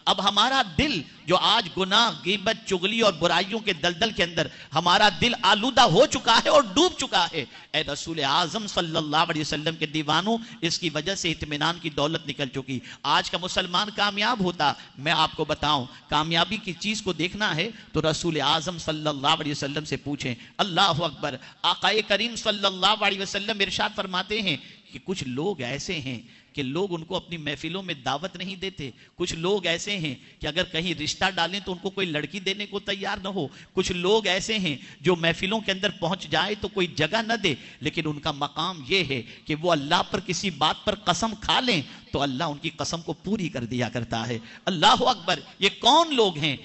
اب ہمارا دل جو آج گناہ، غیبت، چغلی اور برائیوں کے دلدل کے اندر ہمارا دل آلودہ ہو چکا ہے اور ڈوب چکا ہے، اے رسول اعظم صلی اللہ علیہ وسلم کے دیوانوں، اس کی وجہ سے اطمینان کی دولت نکل چکی۔ آج کا مسلمان کامیاب ہوتا، میں آپ کو بتاؤں کامیابی کی چیز کو دیکھنا ہے تو رسول اعظم صلی اللہ علیہ وسلم سے پوچھیں۔ اللہ اکبر۔ آقا کریم صلی اللہ علیہ وسلم ارشاد فرماتے ہیں کہ کچھ لوگ ایسے ہیں کہ لوگ ان کو اپنی محفلوں میں دعوت نہیں دیتے، کچھ لوگ ایسے ہیں کہ اگر کہیں رشتہ ڈالیں تو ان کو کوئی لڑکی دینے کو تیار نہ ہو، کچھ لوگ ایسے ہیں جو محفلوں کے اندر پہنچ جائے تو کوئی جگہ نہ دے، لیکن ان کا مقام یہ ہے کہ وہ اللہ پر کسی بات پر قسم کھا لیں تو اللہ ان کی قسم کو پوری کر دیا کرتا ہے۔ اللہ اکبر۔ یہ کون لوگ ہیں؟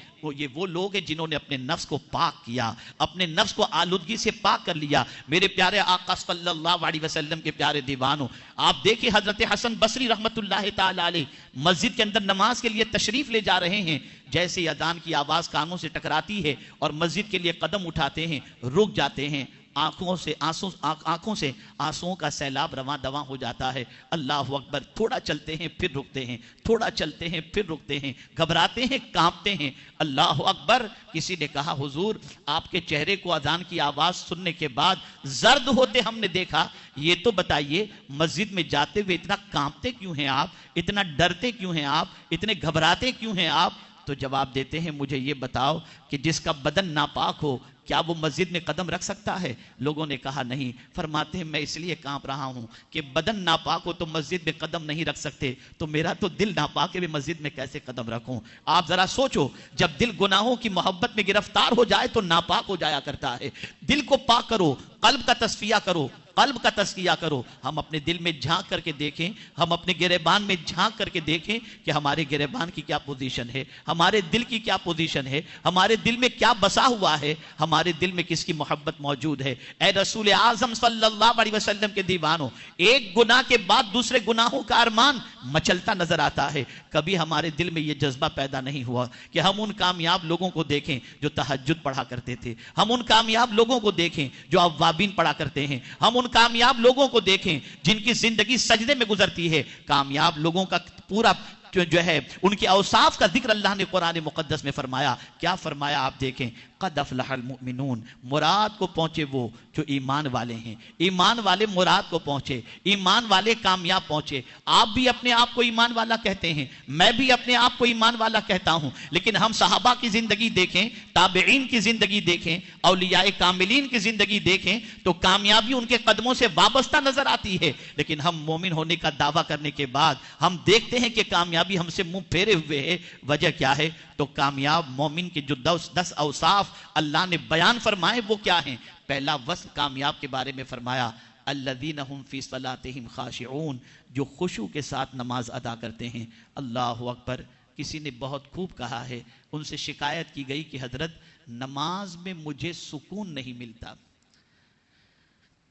وہ لوگ ہیں جنہوں نے اپنے نفس کو پاک کیا، اپنے نفس کو آلودگی سے پاک کر لیا۔ میرے پیارے آقا صلی اللہ علیہ وسلم کے پیارے دیوانوں، آپ دیکھیں حضرت حسن بصری رحمت اللہ تعالی علیہ مسجد کے اندر نماز کے لیے تشریف لے جا رہے ہیں، جیسے اذان کی آواز کانوں سے ٹکراتی ہے اور مسجد کے لیے قدم اٹھاتے ہیں، رک جاتے ہیں، آنکھوں سے آنسوؤں کا سیلاب رواں دواں ہو جاتا ہے۔ اللہ اکبر۔ تھوڑا چلتے ہیں پھر رکتے ہیں، تھوڑا چلتے ہیں پھر رکتے ہیں، گھبراتے ہیں، کانپتے ہیں۔ اللہ اکبر۔ کسی نے کہا حضور آپ کے چہرے کو اذان کی آواز سننے کے بعد زرد ہوتے ہم نے دیکھا، یہ تو بتائیے مسجد میں جاتے ہوئے اتنا کانپتے کیوں ہیں آپ، اتنا ڈرتے کیوں ہیں آپ، اتنے گھبراتے کیوں ہیں آپ؟ تو جواب دیتے ہیں مجھے یہ بتاؤ کہ جس کا بدن ناپاک ہو کیا وہ مسجد میں قدم رکھ سکتا ہے؟ لوگوں نے کہا نہیں۔ فرماتے ہیں میں اس لیے کانپ رہا ہوں کہ بدن ناپاک ہو تو مسجد میں قدم نہیں رکھ سکتے، تو میرا تو دل ناپاک ہے، میں مسجد میں کیسے قدم رکھوں؟ آپ ذرا سوچو، جب دل گناہوں کی محبت میں گرفتار ہو جائے تو ناپاک ہو جایا کرتا ہے۔ دل کو پاک کرو، قلب کا تصفیہ کرو، قلب کا تزکیہ کرو۔ ہم اپنے دل میں جھانک کر کے دیکھیں، ہم اپنے گریبان میں جھانک کر کے دیکھیں کہ ہمارے گریبان کی کیا پوزیشن ہے، ہمارے دل کی کیا پوزیشن ہے، ہمارے دل میں کیا بسا ہوا ہے، ہمارے دل میں کس کی محبت موجود ہے۔ اے رسول اعظم صلی اللہ علیہ وسلم کے دیوانوں، ایک گناہ کے بعد دوسرے گناہوں کا ارمان مچلتا نظر آتا ہے۔ کبھی ہمارے دل میں یہ جذبہ پیدا نہیں ہوا کہ ہم ان کامیاب لوگوں کو دیکھیں جو تہجد پڑھا کرتے تھے، ہم ان کامیاب لوگوں کو دیکھیں جو اوابین پڑھا کرتے ہیں، ہم ان کامیاب لوگوں کو دیکھیں جن کی زندگی سجدے میں گزرتی ہے۔ کامیاب لوگوں کا پورا جو ہے ان کے اوصاف کا ذکر اللہ نے قرآن مقدس میں فرمایا۔ کیا فرمایا آپ دیکھیں، قد افلح المؤمنون، مراد کو پہنچے وہ جو ایمان والے ہیں، ایمان والے مراد کو پہنچے، ایمان والے کامیاب پہنچے۔ آپ بھی اپنے آپ کو ایمان والا کہتے ہیں، میں بھی اپنے آپ کو ایمان والا کہتا ہوں، لیکن ہم صحابہ کی زندگی دیکھیں، تابعین کی زندگی دیکھیں، اولیاء کاملین کی زندگی دیکھیں تو کامیابی ان کے قدموں سے وابستہ نظر آتی ہے، لیکن ہم مومن ہونے کا دعویٰ کرنے کے بعد ہم دیکھتے ہیں کہ کامیابی ہم سے منہ پھیرے ہوئے ہے۔ وجہ کیا ہے؟ تو کامیاب مومن کے جو 10 اوصاف اللہ نے بیان فرمائے وہ کیا ہیں؟ پہلا وصف کامیاب کے بارے میں فرمایا الذین هم فی صلاتہم خاشعون، جو خشوع کے ساتھ نماز ادا کرتے ہیں۔ اللہ اکبر۔ کسی نے بہت خوب کہا ہے، ان سے شکایت کی گئی کہ حضرت نماز میں مجھے سکون نہیں ملتا۔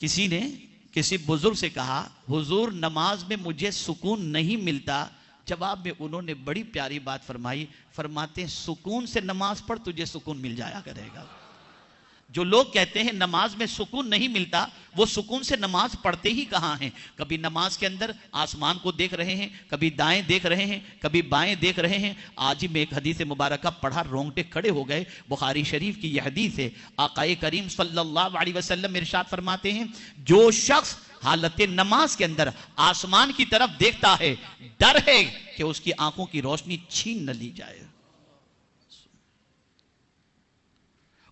کسی نے کسی بزرگ سے کہا حضور نماز میں مجھے سکون نہیں ملتا۔ جواب میں انہوں نے بڑی پیاری بات فرمائی، فرماتے ہیں سکون سے نماز پڑھ تجھے سکون مل جایا کرے گا۔ جو لوگ کہتے ہیں نماز میں سکون نہیں ملتا، وہ سکون سے نماز پڑھتے ہی کہاں ہیں؟ کبھی نماز کے اندر آسمان کو دیکھ رہے ہیں، کبھی دائیں دیکھ رہے ہیں، کبھی بائیں دیکھ رہے ہیں۔ آج ہی میں ایک حدیث مبارکہ پڑھا، رونگٹے کھڑے ہو گئے۔ بخاری شریف کی یہ حدیث ہے، آقا کریم صلی اللہ علیہ وسلم ارشاد فرماتے ہیں جو شخص حالت نماز کے اندر آسمان کی طرف دیکھتا ہے، ڈر ہے کہ اس کی آنکھوں کی روشنی چھین نہ لی جائے۔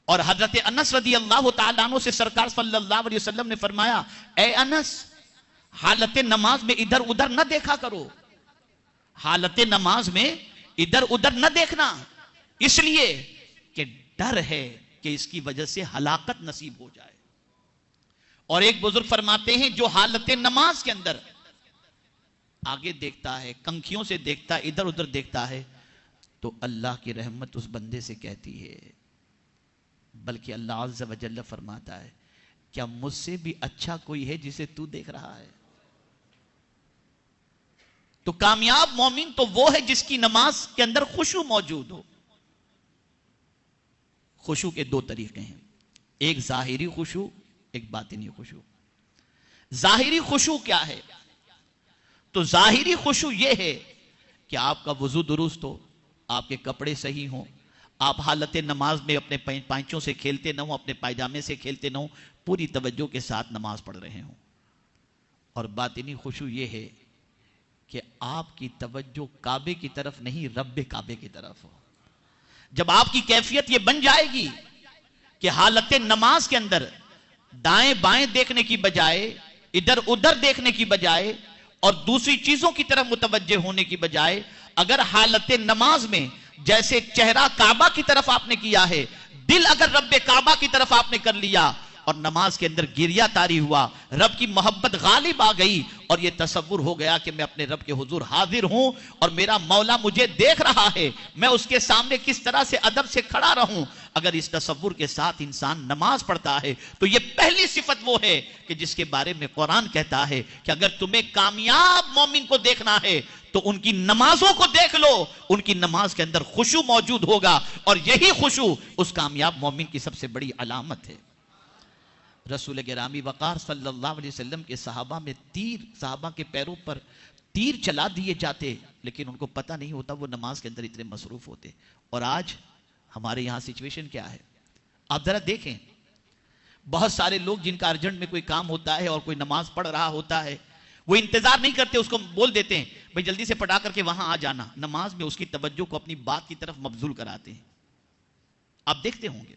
اور حضرت انس رضی اللہ تعالیٰ عنہ سے سرکار صلی اللہ علیہ وسلم نے فرمایا اے انس، حالت نماز میں ادھر ادھر نہ دیکھا کرو، حالت نماز میں ادھر ادھر نہ دیکھنا، اس لیے کہ ڈر ہے کہ اس کی وجہ سے ہلاکت نصیب ہو جائے۔ اور ایک بزرگ فرماتے ہیں جو حالت نماز کے اندر آگے دیکھتا ہے، کنکھیوں سے دیکھتا ہے، ادھر ادھر دیکھتا ہے، تو اللہ کی رحمت اس بندے سے کہتی ہے، بلکہ اللہ عز و جل فرماتا ہے کیا مجھ سے بھی اچھا کوئی ہے جسے تو دیکھ رہا ہے؟ تو کامیاب مومن تو وہ ہے جس کی نماز کے اندر خشوع موجود ہو۔ خشوع کے دو طریقے ہیں، ایک ظاہری خشوع، ایک باطنی خشوع۔ ظاہری خشوع کیا ہے؟ تو ظاہری خشوع یہ ہے کہ آپ کا وضو درست ہو، آپ کے کپڑے صحیح ہوں، آپ حالت نماز میں اپنے پائچوں سے کھیلتے نہ ہوں، اپنے پائجامے سے کھیلتے نہ ہوں، پوری توجہ کے ساتھ نماز پڑھ رہے ہوں. اور باطنی خشوع یہ ہے کہ آپ کی توجہ کعبے کی طرف نہیں، رب کعبے کی طرف ہو. جب آپ کی کیفیت یہ بن جائے گی کہ حالت نماز کے اندر دائیں بائیں دیکھنے کی بجائے، ادھر ادھر دیکھنے کی بجائے اور دوسری چیزوں کی طرف متوجہ ہونے کی بجائے، اگر حالت نماز میں جیسے چہرہ کعبہ کی طرف آپ نے کیا ہے، دل اگر رب کعبہ کی طرف آپ نے کر لیا اور نماز کے اندر گریہ طاری ہوا، رب کی محبت غالب آ گئی اور یہ تصور ہو گیا کہ میں اپنے رب کے حضور حاضر ہوں اور میرا مولا مجھے دیکھ رہا ہے، میں اس کے سامنے کس طرح سے ادب سے کھڑا رہوں. اگر اس تصور کے ساتھ انسان نماز پڑھتا ہے تو یہ پہلی صفت وہ ہے کہ جس کے بارے میں قرآن کہتا ہے کہ اگر تمہیں کامیاب مومن کو دیکھنا ہے تو ان کی نمازوں کو دیکھ لو، ان کی نماز کے اندر خشوع موجود ہوگا اور یہی خشوع اس کامیاب مومن کی سب سے بڑی علامت ہے. رسول گرامی وقار صلی اللہ علیہ وسلم کے صحابہ کے پیروں پر تیر چلا دیے جاتے، لیکن ان کو پتہ نہیں ہوتا، وہ نماز کے اندر اتنے مصروف ہوتے. اور آج ہمارے یہاں سچویشن کیا ہے؟ آپ ذرا دیکھیں، بہت سارے لوگ جن کا ارجنٹ میں کوئی کام ہوتا ہے اور کوئی نماز پڑھ رہا ہوتا ہے، وہ انتظار نہیں کرتے، اس کو بول دیتے ہیں بھئی جلدی سے پڑھا کر کے وہاں آ جانا. نماز میں اس کی توجہ کو اپنی بات کی طرف مبذول کراتے ہیں. آپ دیکھتے ہوں گے،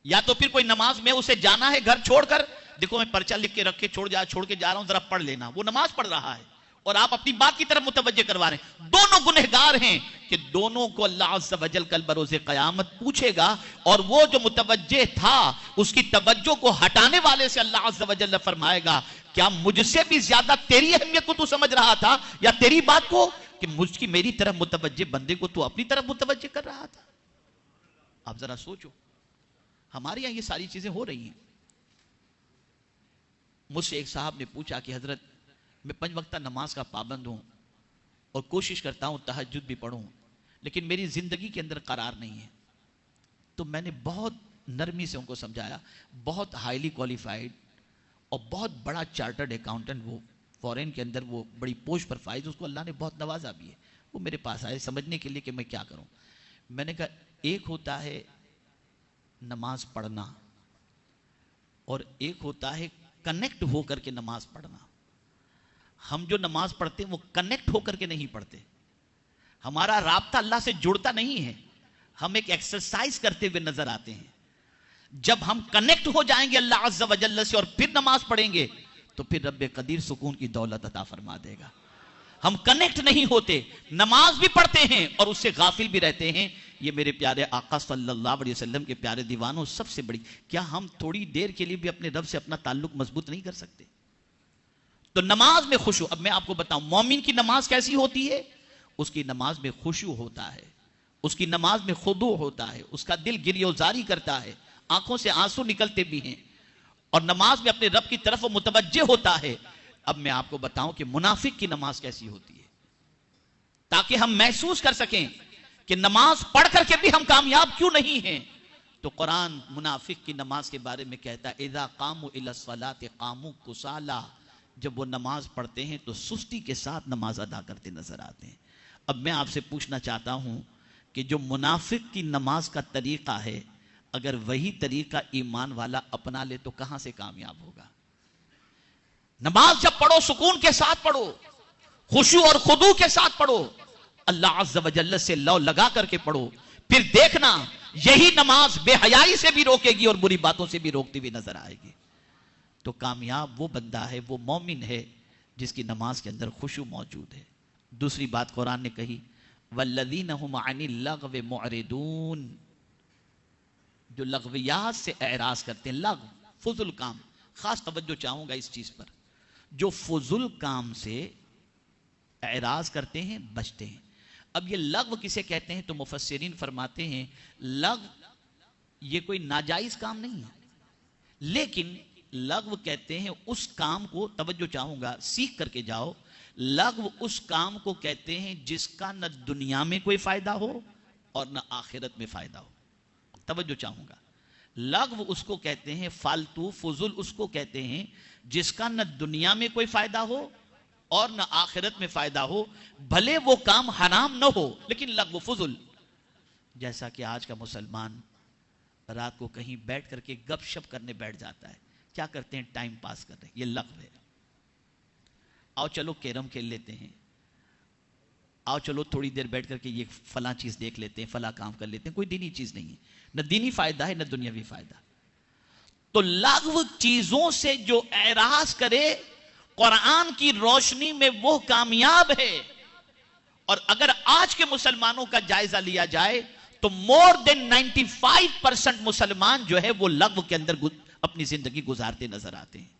یا تو پھر کوئی نماز میں اسے جانا ہے گھر چھوڑ کر، دیکھو میں پرچہ لکھ کے رکھ کے چھوڑ کے جا رہا ہوں، ذرا پڑھ لینا. وہ نماز پڑھ رہا ہے اور آپ اپنی بات کی طرف متوجہ کروا رہے ہیں. دونوں گنہگار ہیں کہ دونوں کو اللہ عز و جل کل بروز قیامت پوچھے گا، اور وہ جو متوجہ تھا اس کی توجہ کو ہٹانے والے سے اللہ عز و جل فرمائے گا کیا مجھ سے بھی زیادہ تیری اہمیت کو تو سمجھ رہا تھا، یا تیری بات کو کہ مجھ کی میری طرف متوجہ بندے کو تو اپنی طرف متوجہ کر رہا تھا. آپ ذرا سوچو، ہمارے یہاں یہ ساری چیزیں ہو رہی ہیں. مجھ سے ایک صاحب نے پوچھا کہ حضرت میں 5 وقتہ نماز کا پابند ہوں اور کوشش کرتا ہوں تہجد بھی پڑھوں، لیکن میری زندگی کے اندر قرار نہیں ہے. تو میں نے بہت نرمی سے ان کو سمجھایا، بہت ہائیلی کوالیفائیڈ اور بہت بڑا چارٹرڈ اکاؤنٹنٹ، وہ فورین کے اندر وہ بڑی پوسٹ پر فائز، اس کو اللہ نے بہت نوازا بھی ہے. وہ میرے پاس آئے سمجھنے کے لیے کہ میں کیا کروں. میں نے کہا ایک ہوتا ہے نماز پڑھنا اور ایک ہوتا ہے کنیکٹ ہو کر کے نماز پڑھنا. ہم جو نماز پڑھتے ہیں وہ کنیکٹ ہو کر کے نہیں پڑھتے، ہمارا رابطہ اللہ سے جڑتا نہیں ہے، ہم ایک ایکسرسائز کرتے ہوئے نظر آتے ہیں. جب ہم کنیکٹ ہو جائیں گے اللہ عز و جل سے اور پھر نماز پڑھیں گے تو پھر رب قدیر سکون کی دولت عطا فرما دے گا. ہم کنیکٹ نہیں ہوتے، نماز بھی پڑھتے ہیں اور اس سے غافل بھی رہتے ہیں. یہ میرے پیارے آقا صلی اللہ علیہ وسلم کے پیارے دیوانوں، سب سے بڑی، کیا ہم تھوڑی دیر کے لیے بھی اپنے رب سے اپنا تعلق مضبوط نہیں کر سکتے؟ تو نماز میں خشوع، اب میں آپ کو بتاؤں مومن کی نماز کیسی ہوتی ہے. اس کی نماز میں خشوع ہوتا ہے، اس کی نماز میں خضوع ہوتا ہے، اس کا دل گریوزاری کرتا ہے، آنکھوں سے آنسو نکلتے بھی ہیں اور نماز میں اپنے رب کی طرف وہ متوجہ ہوتا ہے. اب میں آپ کو بتاؤں کہ منافق کی نماز کیسی ہوتی ہے، تاکہ ہم محسوس کر سکیں کہ نماز پڑھ کر کے بھی ہم کامیاب کیوں نہیں ہیں. تو قرآن منافق کی نماز کے بارے میں کہتا ہے اذا قاموا الی الصلاۃ قاموا کسالی، جب وہ نماز پڑھتے ہیں تو سستی کے ساتھ نماز ادا کرتے نظر آتے ہیں. اب میں آپ سے پوچھنا چاہتا ہوں کہ جو منافق کی نماز کا طریقہ ہے، اگر وہی طریقہ ایمان والا اپنا لے تو کہاں سے کامیاب ہوگا؟ نماز جب پڑھو سکون کے ساتھ پڑھو، خشوع اور خضوع کے ساتھ پڑھو، اللہ عز و جل سے لو لگا کر کے پڑھو، پھر دیکھنا یہی نماز بے حیائی سے بھی روکے گی اور بری باتوں سے بھی روکتی بھی نظر آئے گی. تو کامیاب وہ بندہ ہے، وہ مومن ہے جس کی نماز کے اندر خشوع موجود ہے. دوسری بات قرآن نے کہی والذین هم عن اللغو معرضون، جو لغویات سے اعراض کرتے ہیں. لغو فضل کام، خاص توجہ چاہوں گا اس چیز پر، جو فضل کام سے اعراض کرتے ہیں بچتے ہیں. اب یہ لغو کسے کہتے ہیں؟ تو مفسرین فرماتے ہیں لغو یہ کوئی ناجائز کام نہیں ہے، لیکن لغو کہتے ہیں اس کام کو، توجہ چاہوں گا سیکھ کر کے جاؤ، لغو اس کام کو کہتے ہیں جس کا نہ دنیا میں کوئی فائدہ ہو اور نہ آخرت میں فائدہ ہو. توجہ چاہوں گا، لغو اس کو کہتے ہیں، فالتو فضل اس کو کہتے ہیں جس کا نہ دنیا میں کوئی فائدہ ہو اور نہ آخرت میں فائدہ ہو، بھلے وہ کام حرام نہ ہو لیکن لغو فضل. جیسا کہ آج کا مسلمان رات کو کہیں بیٹھ کر کے گپ شپ کرنے بیٹھ جاتا ہے. کیا کرتے ہیں؟ ٹائم پاس کر رہے ہیں. یہ لغو ہے. آؤ چلو کیرم کھیل لیتے ہیں، آؤ چلو تھوڑی دیر بیٹھ کر کے یہ فلاں چیز دیکھ لیتے ہیں، فلاں کام کر لیتے ہیں. کوئی دینی چیز نہیں ہے، نہ دینی فائدہ ہے نہ دنیاوی فائدہ. تو لغو چیزوں سے جو اعراض کرے قرآن کی روشنی میں وہ کامیاب ہے. اور اگر آج کے مسلمانوں کا جائزہ لیا جائے تو مور دین 95% مسلمان جو ہے وہ لغو کے اندر اپنی زندگی گزارتے نظر آتے ہیں.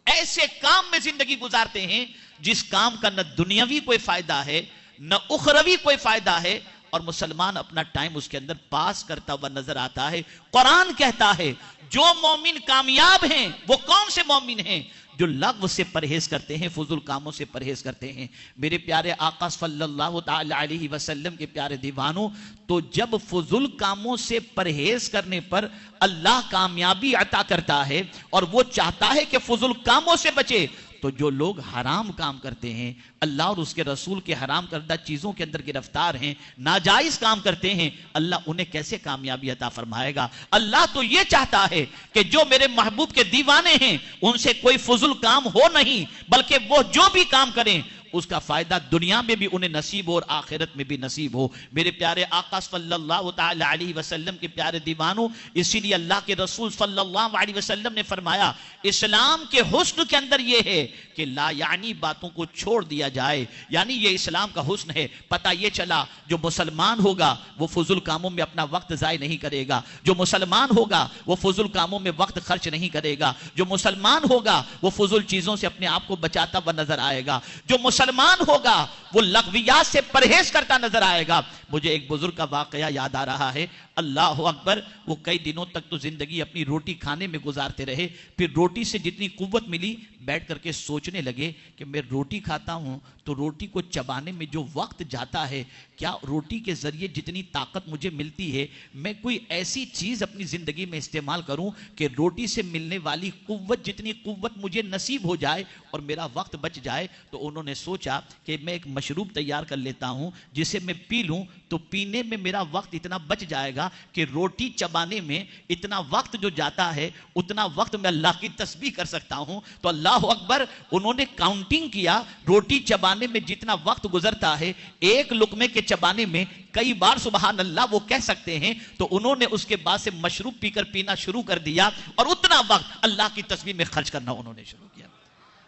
ایسے کام میں زندگی گزارتے ہیں جس کام کا نہ دنیاوی کوئی فائدہ ہے نہ اخروی کوئی فائدہ ہے، اور مسلمان اپنا ٹائم اس کے اندر پاس کرتا ہوا نظر آتا ہے. قرآن کہتا ہے جو مومن کامیاب ہیں وہ کون سے مومن ہیں؟ جو لغو سے پرہیز کرتے ہیں، فضول کاموں سے پرہیز کرتے ہیں. میرے پیارے آقا صلی اللہ تعالی علیہ وسلم کے پیارے دیوانوں، تو جب فضول کاموں سے پرہیز کرنے پر اللہ کامیابی عطا کرتا ہے اور وہ چاہتا ہے کہ فضول کاموں سے بچے، تو جو لوگ حرام کام کرتے ہیں، اللہ اور اس کے رسول کے حرام کردہ چیزوں کے اندر گرفتار ہیں، ناجائز کام کرتے ہیں، اللہ انہیں کیسے کامیابی عطا فرمائے گا؟ اللہ تو یہ چاہتا ہے کہ جو میرے محبوب کے دیوانے ہیں ان سے کوئی فضول کام ہو نہیں، بلکہ وہ جو بھی کام کریں اس کا فائدہ دنیا میں بھی انہیں نصیب ہو اور آخرت میں بھی نصیب ہو. میرے پیارے آقا صلی اللہ تعالی علیہ وسلم کے پیارے دیوانوں، اسی لیے اللہ کے رسول صلی اللہ علیہ وسلم نے فرمایا اسلام کے حسن کے اندر یہ ہے کہ لا یعنی باتوں کو چھوڑ دیا جائے. یعنی یہ اسلام کا حسن ہے. پتہ یہ چلا جو مسلمان ہوگا وہ فضول کاموں میں اپنا وقت ضائع نہیں کرے گا، جو مسلمان ہوگا وہ فضول کاموں میں وقت خرچ نہیں کرے گا، جو مسلمان ہوگا وہ فضول چیزوں سے اپنے آپ کو بچاتا ہوا نظر آئے گا، جو مسلمان ہوگا وہ لغویات سے پرہیز کرتا نظر آئے گا. مجھے ایک بزرگ کا واقعہ یاد آ رہا ہے، اللہ اکبر. وہ کئی دنوں تک تو زندگی اپنی روٹی کھانے میں گزارتے رہے، پھر روٹی سے جتنی قوت ملی بیٹھ کر کے سوچنے لگے کہ میں روٹی کھاتا ہوں تو روٹی کو چبانے میں جو وقت جاتا ہے، کیا روٹی کے ذریعے جتنی طاقت مجھے ملتی ہے میں کوئی ایسی چیز اپنی زندگی میں استعمال کروں کہ روٹی سے ملنے والی قوت جتنی قوت مجھے نصیب ہو جائے اور میرا وقت بچ جائے. تو انہوں نے سوچا کہ میں ایک مشروب تیار کر لیتا ہوں جسے میں پی لوں تو پینے میں میرا وقت اتنا بچ جائے گا کہ روٹی چبانے میں اتنا وقت جو جاتا ہے اتنا وقت میں اللہ کی تسبیح کر سکتا ہوں. تو اللہ اکبر، انہوں نے کاؤنٹنگ کیا روٹی چبانے میں جتنا وقت گزرتا ہے ایک لقمے کے چبانے میں کئی بار سبحان اللہ وہ کہہ سکتے ہیں. تو انہوں نے اس کے بعد سے مشروب پی کر پینا شروع کر دیا اور اتنا وقت اللہ کی تسبیح میں خرچ کرنا انہوں نے شروع کیا.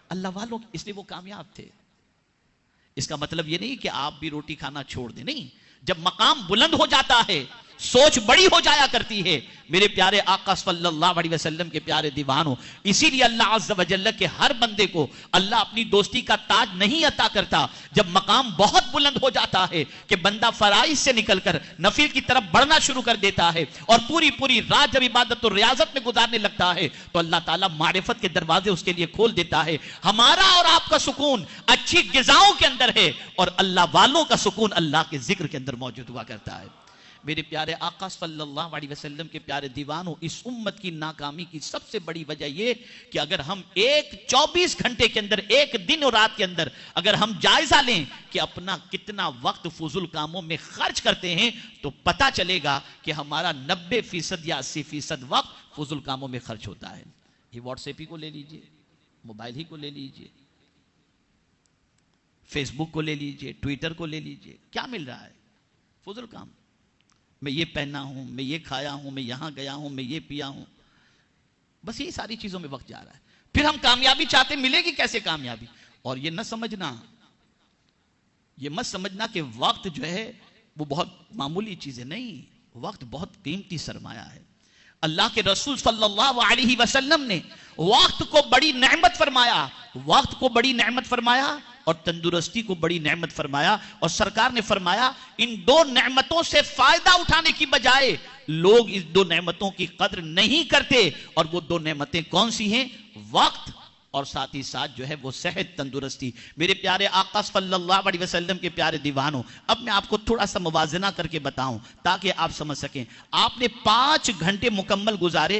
اللہ والوں، اس لیے وہ کامیاب تھے. اس کا مطلب یہ نہیں کہ آپ بھی روٹی کھانا چھوڑ دیں، نہیں. جب مقام بلند ہو جاتا ہے سوچ بڑی ہو جایا کرتی ہے. میرے پیارے آقا صلی اللہ علیہ وسلم کے پیارے دیوانوں، اسی لیے اللہ عز و جل کے ہر بندے کو اللہ اپنی دوستی کا تاج نہیں عطا کرتا. جب مقام بہت بلند ہو جاتا ہے کہ بندہ فرائض سے نکل کر نفل کی طرف بڑھنا شروع کر دیتا ہے اور پوری رات جب عبادت اور ریاضت میں گزارنے لگتا ہے تو اللہ تعالیٰ معرفت کے دروازے اس کے لیے کھول دیتا ہے. ہمارا اور آپ کا سکون اچھی غذاؤں کے اندر ہے اور اللہ والوں کا سکون اللہ کے ذکر کے اندر موجود ہوا کرتا ہے. میرے پیارے آقا صلی اللہ علیہ وسلم کے پیارے دیوانوں، اس امت کی ناکامی کی سب سے بڑی وجہ یہ کہ اگر ہم 24 گھنٹے کے اندر، ایک دن اور رات کے اندر اگر ہم جائزہ لیں کہ اپنا کتنا وقت فضول کاموں میں خرچ کرتے ہیں تو پتہ چلے گا کہ ہمارا 90% یا 80% وقت فضول کاموں میں خرچ ہوتا ہے. یہ واٹس ایپ ہی کو لے لیجئے، موبائل ہی کو لے لیجئے، فیس بک کو لے لیجئے، ٹویٹر کو لے لیجئے. کیا مل رہا ہے؟ فضول کام. میں یہ پہنا ہوں، میں یہ کھایا ہوں، میں یہاں گیا ہوں، میں یہ پیا ہوں. بس یہ ساری چیزوں میں وقت جا رہا ہے. پھر ہم کامیابی چاہتے، ملے گی کیسے کامیابی؟ اور یہ نہ سمجھنا، یہ مت سمجھنا کہ وقت جو ہے وہ بہت معمولی چیز ہے. نہیں، وقت بہت قیمتی سرمایہ ہے. اللہ کے رسول صلی اللہ علیہ وسلم نے وقت کو بڑی نعمت فرمایا، وقت کو بڑی نعمت فرمایا اور تندرستی کو بڑی نعمت فرمایا. اور سرکار نے فرمایا ان دو نعمتوں سے فائدہ اٹھانے کی بجائے لوگ اس دو نعمتوں کی قدر نہیں کرتے. اور وہ دو نعمتیں کون سی ہیں؟ وقت اور ساتھ ہی ساتھ جو ہے وہ صحت، تندرستی. میرے پیارے آقا صلی اللہ علیہ وسلم کے پیارے دیوانوں، اب میں آپ کو تھوڑا سا موازنہ کر کے بتاؤں تاکہ آپ سمجھ سکیں. آپ نے 5 گھنٹے مکمل گزارے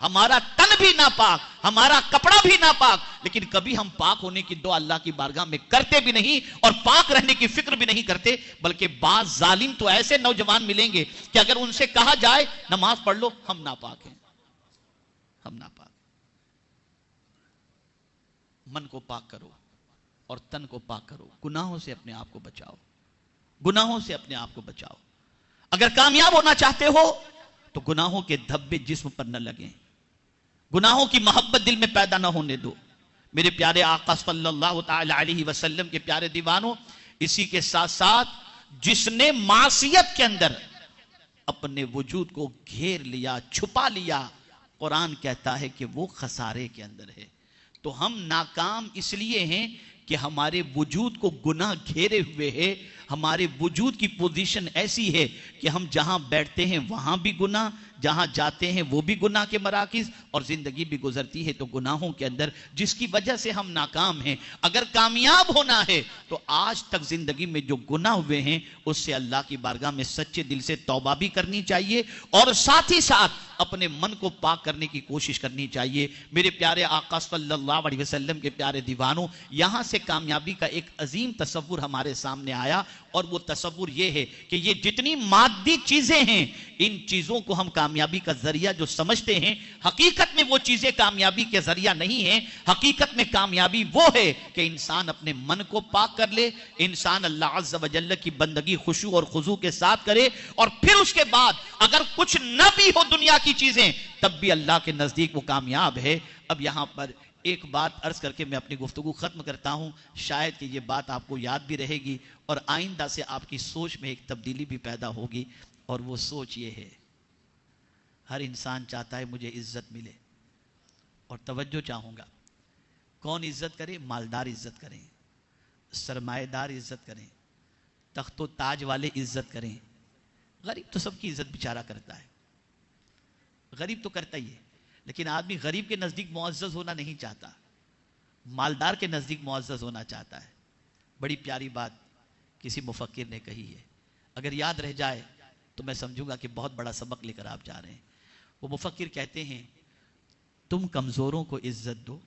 ہمارا تن بھی ناپاک، ہمارا کپڑا بھی ناپاک، لیکن کبھی ہم پاک ہونے کی دعا اللہ کی بارگاہ میں کرتے بھی نہیں اور پاک رہنے کی فکر بھی نہیں کرتے. بلکہ بعض ظالم تو ایسے نوجوان ملیں گے کہ اگر ان سے کہا جائے نماز پڑھ لو، ہم ناپاک ہیں، ہم ناپاک. من کو پاک کرو اور تن کو پاک کرو، گناہوں سے اپنے آپ کو بچاؤ، گناہوں سے اپنے آپ کو بچاؤ. اگر کامیاب ہونا چاہتے ہو تو گناہوں کے دھبے جسم پر نہ لگیں، گناہوں کی محبت دل میں پیدا نہ ہونے دو. میرے پیارے آقا صلی اللہ تعالی علیہ وسلم کے پیارے دیوانوں، اسی کے ساتھ ساتھ جس نے معصیت کے اندر اپنے وجود کو گھیر لیا، چھپا لیا، قرآن کہتا ہے کہ وہ خسارے کے اندر ہے. تو ہم ناکام اس لیے ہیں کہ ہمارے وجود کو گناہ گھیرے ہوئے ہے. ہمارے وجود کی پوزیشن ایسی ہے کہ ہم جہاں بیٹھتے ہیں وہاں بھی گناہ، جہاں جاتے ہیں وہ بھی گناہ کے مراکز، اور زندگی بھی گزرتی ہے تو گناہوں کے اندر، جس کی وجہ سے ہم ناکام ہیں. اگر کامیاب ہونا ہے تو آج تک زندگی میں جو گناہ ہوئے ہیں اس سے اللہ کی بارگاہ میں سچے دل سے توبہ بھی کرنی چاہیے، اور ساتھ ہی ساتھ اپنے من کو پاک کرنے کی کوشش کرنی چاہیے. میرے پیارے آقا صلی اللہ علیہ وسلم کے پیارے دیوانوں، یہاں سے کامیابی کا ایک عظیم تصور ہمارے سامنے آیا، اور وہ تصور یہ ہے کہ یہ جتنی مادی چیزیں ہیں، ان چیزوں کو ہم کامیابی کا ذریعہ جو سمجھتے ہیں، حقیقت میں وہ چیزیں کامیابی کے ذریعہ نہیں ہیں. حقیقت میں کامیابی وہ ہے کہ انسان اپنے من کو پاک کر لے، انسان اللہ عز و جل کی بندگی خشوع اور خضوع کے ساتھ کرے، اور پھر اس کے بعد اگر کچھ نہ بھی ہو دنیا کی چیزیں تب بھی اللہ کے نزدیک وہ کامیاب ہے. اب یہاں پر ایک بات عرض کر کے میں اپنی گفتگو ختم کرتا ہوں. شاید کہ یہ بات آپ کو یاد بھی رہے گی اور آئندہ سے آپ کی سوچ میں ایک تبدیلی بھی پیدا ہوگی، اور وہ سوچ یہ ہے، ہر انسان چاہتا ہے مجھے عزت ملے، اور توجہ چاہوں گا، کون عزت کرے؟ مالدار عزت کریں، سرمایہ دار عزت کریں، تخت و تاج والے عزت کریں. غریب تو سب کی عزت بیچارہ کرتا ہے، غریب تو کرتا ہی ہے، لیکن آدمی غریب کے نزدیک معزز ہونا نہیں چاہتا، مالدار کے نزدیک معزز ہونا چاہتا ہے. بڑی پیاری بات کسی مفکر نے کہی ہے، اگر یاد رہ جائے تو میں سمجھوں گا کہ بہت بڑا سبق لے کر آپ جا رہے ہیں. وہ مفکر کہتے ہیں تم کمزوروں کو عزت دو،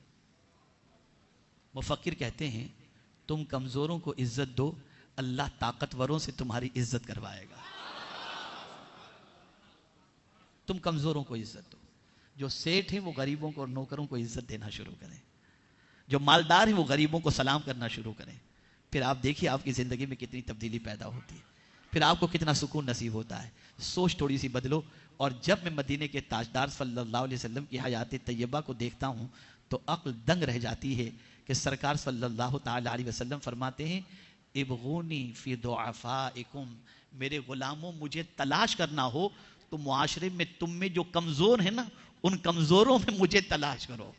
مفکر کہتے ہیں تم کمزوروں کو عزت دو، اللہ طاقتوروں سے تمہاری عزت کروائے گا. تم کمزوروں کو عزت دو. جو سیٹھ ہیں وہ غریبوں کو اور نوکروں کو عزت دینا شروع کریں، جو مالدار ہیں وہ غریبوں کو سلام کرنا شروع کریں. پھر آپ دیکھیے آپ کی زندگی میں کتنی تبدیلی پیدا ہوتی ہے، پھر آپ کو کتنا سکون نصیب ہوتا ہے. سوچ تھوڑی سی بدلو. اور جب میں مدینے کے تاجدار صلی اللہ علیہ وسلم کی حیات طیبہ کو دیکھتا ہوں تو عقل دنگ رہ جاتی ہے کہ سرکار صلی اللہ تعالی علیہ وسلم فرماتے ہیں ابغونی فی ضعفائکم، میرے غلاموں مجھے تلاش کرنا ہو تو معاشرے میں تم میں جو کمزور ہیں نا، ان کمزوروں میں مجھے تلاش کرو،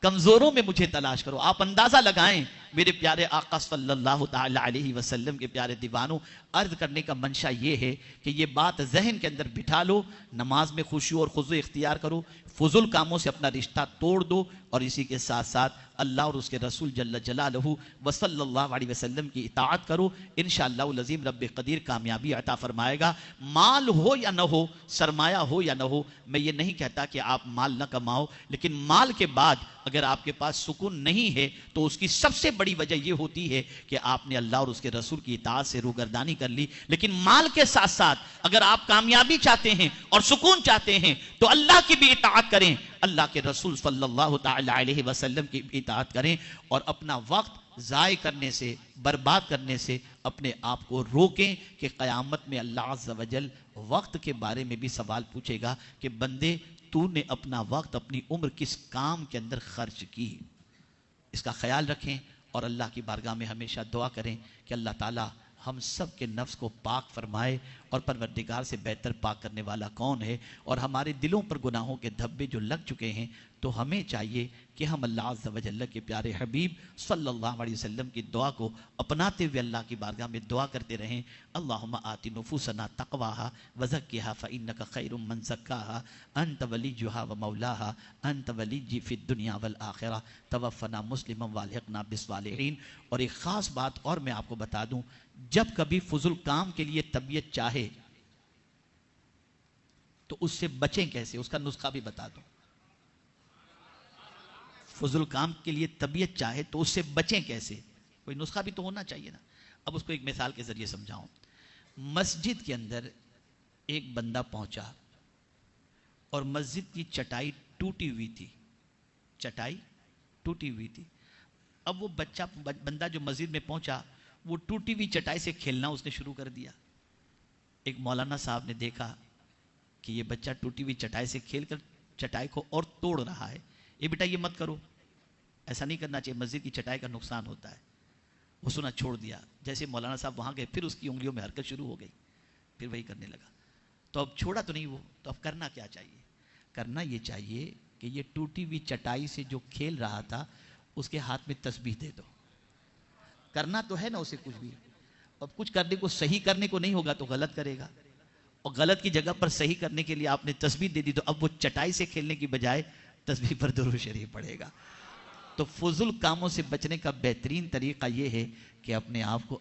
کمزوروں میں مجھے تلاش کرو. آپ اندازہ لگائیں میرے پیارے آقا صلی اللہ تعالی علیہ وسلم کے پیارے دیوانوں، عرض کرنے کا منشا یہ ہے کہ یہ بات ذہن کے اندر بٹھا لو، نماز میں خشوع اور خضوع اختیار کرو، فضول کاموں سے اپنا رشتہ توڑ دو، اور اسی کے ساتھ ساتھ اللہ اور اس کے رسول جل جلالہ وصلی اللہ علیہ وسلم کی اطاعت کرو. انشاءاللہ العظیم رب قدیر کامیابی عطا فرمائے گا. مال ہو یا نہ ہو، سرمایہ ہو یا نہ ہو، میں یہ نہیں کہتا کہ آپ مال نہ کماؤ، لیکن مال کے بعد اگر آپ کے پاس سکون نہیں ہے تو اس کی سب سے بڑی وجہ یہ ہوتی ہے کہ آپ نے اللہ اور اس کے رسول کی اطاعت سے روگردانی کر لی. لیکن مال کے ساتھ ساتھ اگر آپ کامیابی چاہتے ہیں اور سکون چاہتے ہیں تو اللہ کی بھی اطاعت کریں، اللہ کے رسول صلی اللہ تعالی علیہ وسلم کی اطاعت کریں، اور اپنا وقت ضائع کرنے سے، برباد کرنے سے اپنے آپ کو روکیں کہ قیامت میں اللہ عز و جل وقت کے بارے میں بھی سوال پوچھے گا کہ بندے تو نے اپنا وقت، اپنی عمر کس کام کے اندر خرچ کی. اس کا خیال رکھیں اور اللہ کی بارگاہ میں ہمیشہ دعا کریں کہ اللہ تعالی ہم سب کے نفس کو پاک فرمائے، اور پروردگار سے بہتر پاک کرنے والا کون ہے. اور ہمارے دلوں پر گناہوں کے دھبے جو لگ چکے ہیں تو ہمیں چاہیے کہ ہم اللہ عز و جل کے پیارے حبیب صلی اللہ علیہ وسلم کی دعا کو اپناتے ہوئے اللہ کی بارگاہ میں دعا کرتے رہیں. اللہم آتی نفوسنا تقواہا وزکیہا فإنک خیر من زکاہا انت ولیجہا ومولاہا انت ولیجی فی الدنیا والآخرہ توفنا مسلما والحقنا بالصالحین. اور ایک خاص بات اور میں آپ کو بتا دوں، جب کبھی فضل کام کے لیے طبیعت چاہے تو اس سے بچیں کیسے؟ اس کا نسخہ بھی بتا دو. فضول کام کے لیے طبیعت چاہے تو اس سے بچیں کیسے؟ کوئی نسخہ بھی تو ہونا چاہیے نا. اب اس کو ایک مثال کے ذریعے سمجھاؤں. مسجد کے اندر ایک بندہ پہنچا اور مسجد کی چٹائی ٹوٹی ہوئی تھی. چٹائی ٹوٹی ہوئی تھی. اب وہ بندہ جو مسجد میں پہنچا وہ ٹوٹی ہوئی چٹائی سے کھیلنا اس نے شروع کر دیا. ایک مولانا صاحب نے دیکھا کہ یہ بچہ ٹوٹی ہوئی چٹائی سے کھیل کر چٹائی کو اور توڑ رہا ہے. یہ بیٹا یہ مت کرو، ایسا نہیں کرنا چاہیے، مسجد کی چٹائی کا نقصان ہوتا ہے. وہ سنا، چھوڑ دیا. جیسے مولانا صاحب وہاں گئے پھر اس کی انگلیوں میں حرکت شروع ہو گئی، پھر وہی کرنے لگا. تو اب چھوڑا تو نہیں وہ، تو اب کرنا کیا چاہیے؟ کرنا یہ چاہیے کہ یہ ٹوٹی ہوئی چٹائی سے جو کھیل رہا تھا اس کے ہاتھ میں تسبیح دے دو. کرنا تو ہے نا اسے کچھ بھی. اب کچھ کرنے کو صحیح کرنے کو نہیں ہوگا تو غلط کرے گا، اور غلط کی جگہ پر صحیح کرنے کے لیے آپ نے تسبیح دے دی، تو اب وہ چٹائی سے کھیلنے کی بجائے تسبیح پر درود شریف پڑھے گا. تو فضول کاموں سے بچنے کا بہترین طریقہ یہ ہے کہ اپنے آپ کو